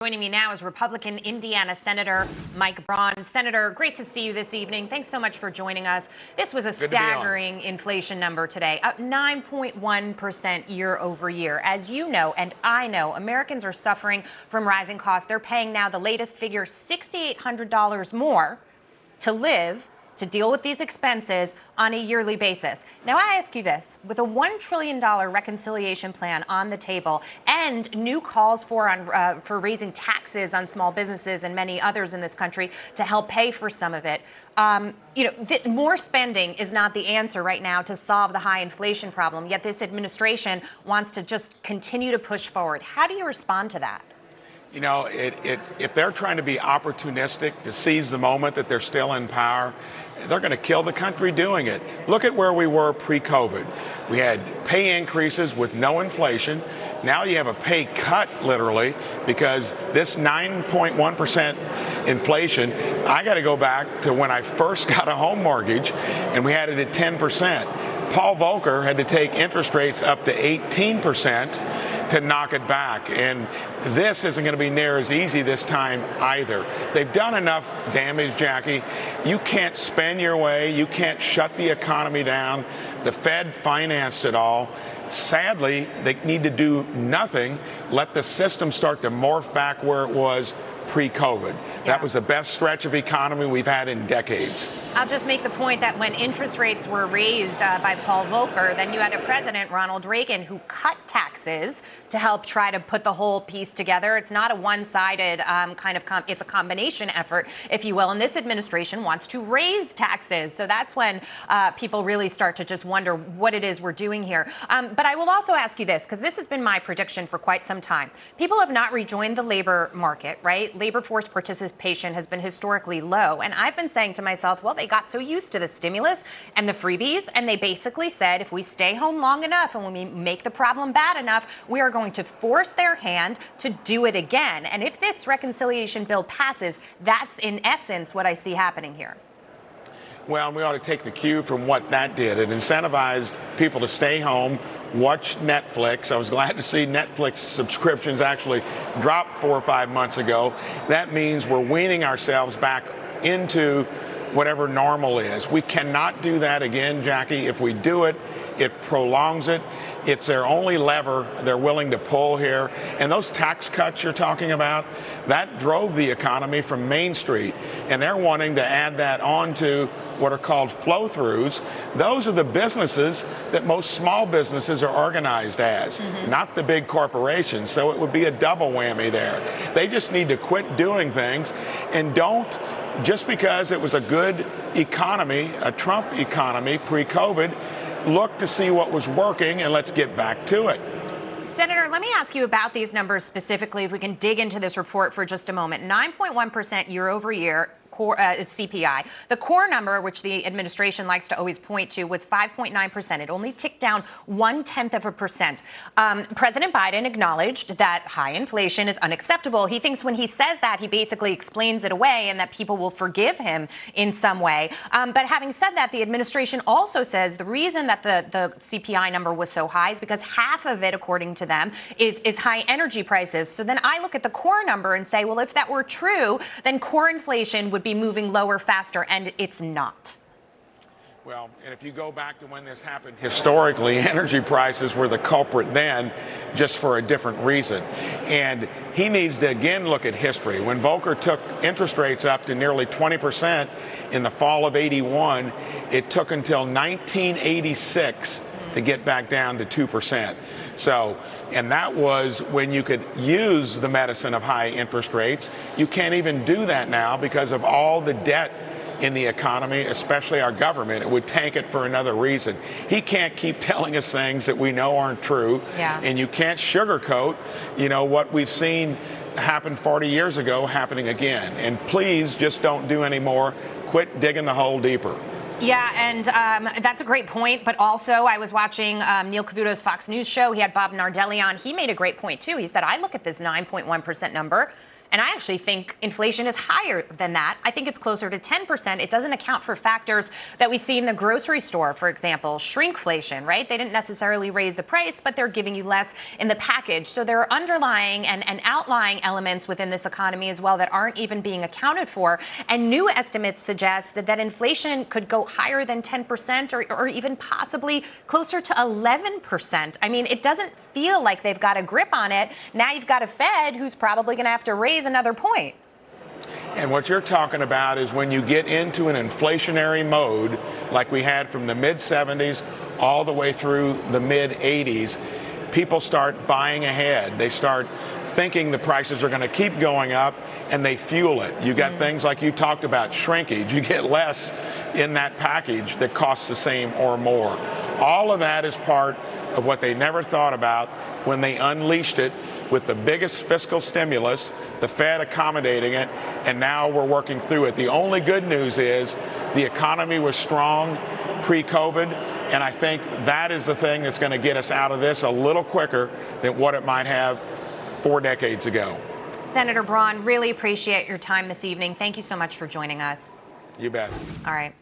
Joining me now is Republican Indiana Senator Mike Braun. Senator, great to see you this evening. Thanks so much for joining us. This was a staggering inflation number today, up 9.1% year over year. As you know, and I know, Americans are suffering from rising costs. They're paying now the latest figure, $6,800 more to live, to deal with these expenses on a yearly basis. Now, I ask you this, with a $1 trillion reconciliation plan on the table and new calls for raising taxes on small businesses and many others in this country to help pay for some of it, more spending is not the answer right now to solve the high inflation problem, yet this administration wants to just continue to push forward. How do you respond to that? You know, if they're trying to be opportunistic to seize the moment that they're still in power, they're going to kill the country doing it. Look at where we were pre-COVID. We had pay increases with no inflation. Now you have a pay cut, literally, because this 9.1% inflation, I got to go back to when I first got a home mortgage, and we had it at 10%. Paul Volcker had to take interest rates up to 18% to knock it back. And this isn't going to be near as easy this time either. They've done enough damage, Jackie. You can't spend your way. You can't shut the economy down. The Fed financed it all. Sadly, they need to do nothing. Let the system start to morph back where it was pre-COVID. That was the best stretch of economy we've had in decades. I'll just make the point that when interest rates were raised by Paul Volcker, then you had a president, Ronald Reagan, who cut taxes to help try to put the whole piece together. It's not a one-sided it's a combination effort, if you will. And this administration wants to raise taxes. So that's when people really start to just wonder what it is we're doing here. But I will also ask you this, because this has been my prediction for quite some time. People have not rejoined the labor market, right? Labor force participation has been historically low. And I've been saying to myself, well, they got so used to the stimulus and the freebies, and they basically said, if we stay home long enough and when we make the problem bad enough, we are going to force their hand to do it again. And if this reconciliation bill passes, that's in essence what I see happening here. Well, we ought to take the cue from what that did. It incentivized people to stay home, watch Netflix. I was glad to see Netflix subscriptions actually drop 4 or 5 months ago. That means we're weaning ourselves back into whatever normal is. We cannot do that again, Jackie. If we do it, it prolongs it. It's their only lever they're willing to pull here. And those tax cuts you're talking about, that drove the economy from Main Street. And they're wanting to add that on to what are called flow-throughs. Those are the businesses that most small businesses are organized as, not the big corporations. So it would be a double whammy there. They just need to quit doing things and don't, just because it was a good economy, a Trump economy pre-COVID, look to see what was working and let's get back to it. Senator, let me ask you about these numbers specifically, if we can dig into this report for just a moment. 9.1% year over year. Is CPI. The core number, which the administration likes to always point to, was 5.9%. It only ticked down 0.1%. President Biden acknowledged that high inflation is unacceptable. He thinks when he says that, he basically explains it away and that people will forgive him in some way. But having said that, the administration also says the reason that the CPI number was so high is because half of it, according to them, is high energy prices. So then I look at the core number and say, well, if that were true, then core inflation would be moving lower faster, and it's not. Well, and if you go back to when this happened, historically, energy prices were the culprit then, just for a different reason. And he needs to again look at history. When Volcker took interest rates up to nearly 20% in the fall of '81, it took until 1986 to get back down to 2%. So, and that was when you could use the medicine of high interest rates. You can't even do that now because of all the debt in the economy, especially our government. It would tank it for another reason. He can't keep telling us things that we know aren't true. And you can't sugarcoat, what we've seen happen 40 years ago happening again. And please just don't do any more. Quit digging the hole deeper. Yeah, and that's a great point. But also, I was watching Neil Cavuto's Fox News show. He had Bob Nardelli on. He made a great point, too. He said, I look at this 9.1% number, And I actually think inflation is higher than that. I think it's closer to 10%. It doesn't account for factors that we see in the grocery store, for example, shrinkflation, right? They didn't necessarily raise the price, but they're giving you less in the package. So there are underlying and outlying elements within this economy as well that aren't even being accounted for. And new estimates suggest that inflation could go higher than 10% or even possibly closer to 11%. I mean, it doesn't feel like they've got a grip on it. Now you've got a Fed who's probably going to have to raise another point. And what you're talking about is when you get into an inflationary mode, like we had from the mid-70s all the way through the mid-80s, people start buying ahead. They start thinking the prices are going to keep going up, and they fuel it. You got things like you talked about, shrinkage. You get less in that package that costs the same or more. All of that is part of what they never thought about when they unleashed it with the biggest fiscal stimulus, the Fed accommodating it, and now we're working through it. The only good news is the economy was strong pre-COVID, and I think that is the thing that's going to get us out of this a little quicker than what it might have 4 decades ago. Senator Braun, really appreciate your time this evening. Thank you so much for joining us. You bet. All right.